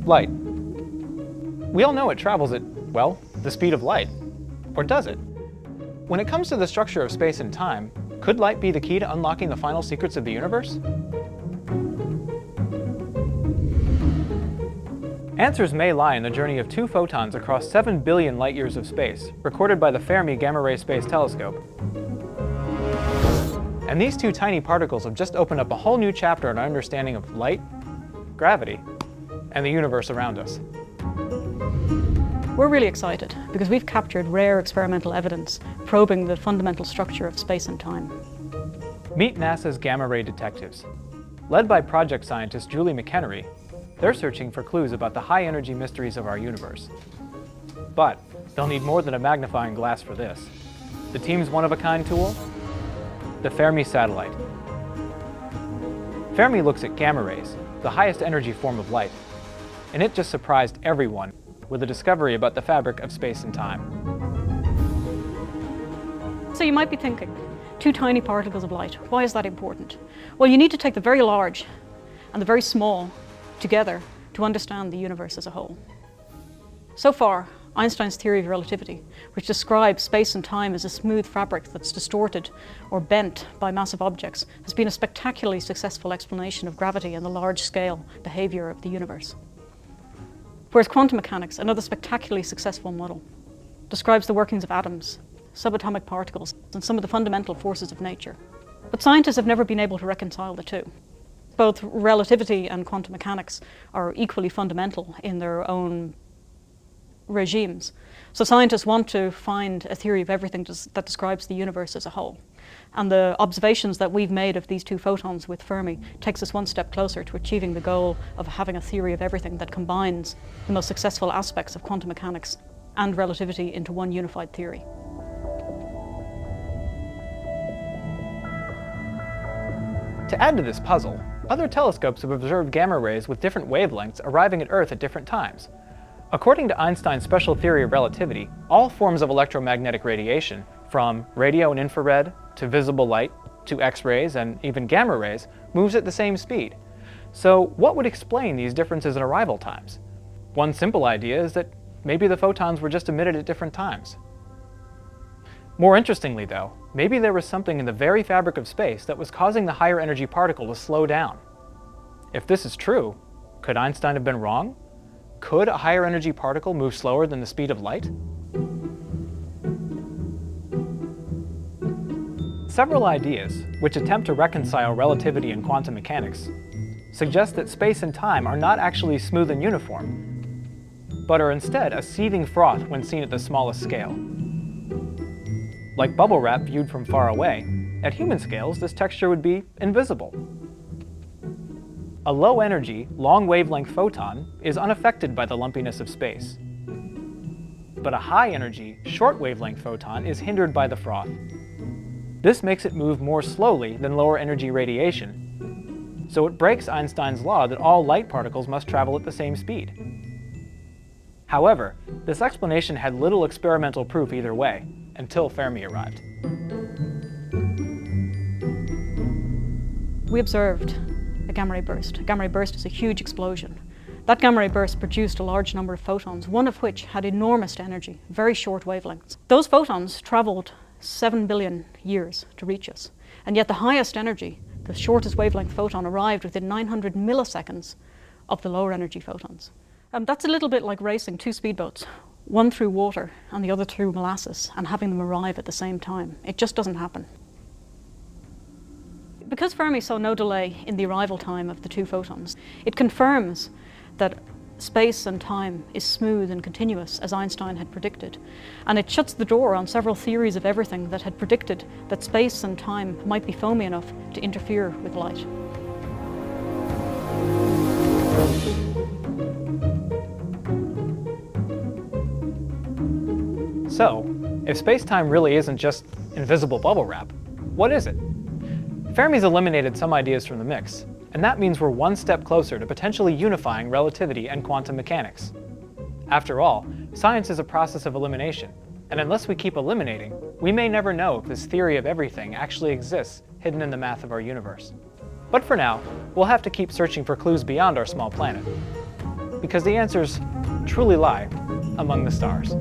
Light. We all know it travels at, well, the speed of light. Or does it? When it comes to the structure of space and time, could light be the key to unlocking the final secrets of the universe? Answers may lie in the journey of 2 photons across 7 billion light-years of space, recorded by the Fermi Gamma-ray Space Telescope. And these 2 tiny particles have just opened up a whole new chapter in our understanding of light, gravity, and the universe around us. We're really excited because we've captured rare experimental evidence probing the fundamental structure of space and time. Meet NASA's gamma-ray detectives. Led by project scientist Julie McHenry, they're searching for clues about the high-energy mysteries of our universe. But they'll need more than a magnifying glass for this. The team's one-of-a-kind tool? The Fermi satellite. Fermi looks at gamma rays, the highest energy form of light, and it just surprised everyone with a discovery about the fabric of space and time. So you might be thinking, 2 tiny particles of light, why is that important? Well, you need to take the very large and the very small together to understand the universe as a whole. So far, Einstein's theory of relativity, which describes space and time as a smooth fabric that's distorted or bent by massive objects, has been a spectacularly successful explanation of gravity and the large-scale behavior of the universe. Whereas quantum mechanics, another spectacularly successful model, describes the workings of atoms, subatomic particles, and some of the fundamental forces of nature. But scientists have never been able to reconcile the two. Both relativity and quantum mechanics are equally fundamental in their own regimes. So scientists want to find a theory of everything that describes the universe as a whole. And the observations that we've made of these 2 photons with Fermi takes us one step closer to achieving the goal of having a theory of everything that combines the most successful aspects of quantum mechanics and relativity into one unified theory. To add to this puzzle, other telescopes have observed gamma rays with different wavelengths arriving at Earth at different times. According to Einstein's special theory of relativity, all forms of electromagnetic radiation, from radio and infrared to visible light to X-rays and even gamma rays, moves at the same speed. So what would explain these differences in arrival times? One simple idea is that maybe the photons were just emitted at different times. More interestingly though, maybe there was something in the very fabric of space that was causing the higher energy particle to slow down. If this is true, could Einstein have been wrong? Could a higher energy particle move slower than the speed of light? Several ideas, which attempt to reconcile relativity and quantum mechanics, suggest that space and time are not actually smooth and uniform, but are instead a seething froth when seen at the smallest scale. Like bubble wrap viewed from far away, at human scales this texture would be invisible. A low-energy, long-wavelength photon is unaffected by the lumpiness of space. But a high-energy, short-wavelength photon is hindered by the froth. This makes it move more slowly than lower-energy radiation, so it breaks Einstein's law that all light particles must travel at the same speed. However, this explanation had little experimental proof either way, until Fermi arrived. We observed a gamma-ray burst. A gamma-ray burst is a huge explosion. That gamma-ray burst produced a large number of photons, one of which had enormous energy, very short wavelengths. Those photons traveled 7 billion years to reach us, and yet the highest energy, the shortest wavelength photon, arrived within 900 milliseconds of the lower energy photons. That's a little bit like racing 2 speedboats, one through water and the other through molasses, and having them arrive at the same time. It just doesn't happen. Because Fermi saw no delay in the arrival time of the 2 photons, it confirms that space and time is smooth and continuous, as Einstein had predicted. And it shuts the door on several theories of everything that had predicted that space and time might be foamy enough to interfere with light. So, if space-time really isn't just invisible bubble wrap, what is it? Fermi's eliminated some ideas from the mix, and that means we're one step closer to potentially unifying relativity and quantum mechanics. After all, science is a process of elimination, and unless we keep eliminating, we may never know if this theory of everything actually exists hidden in the math of our universe. But for now, we'll have to keep searching for clues beyond our small planet. because the answers truly lie among the stars.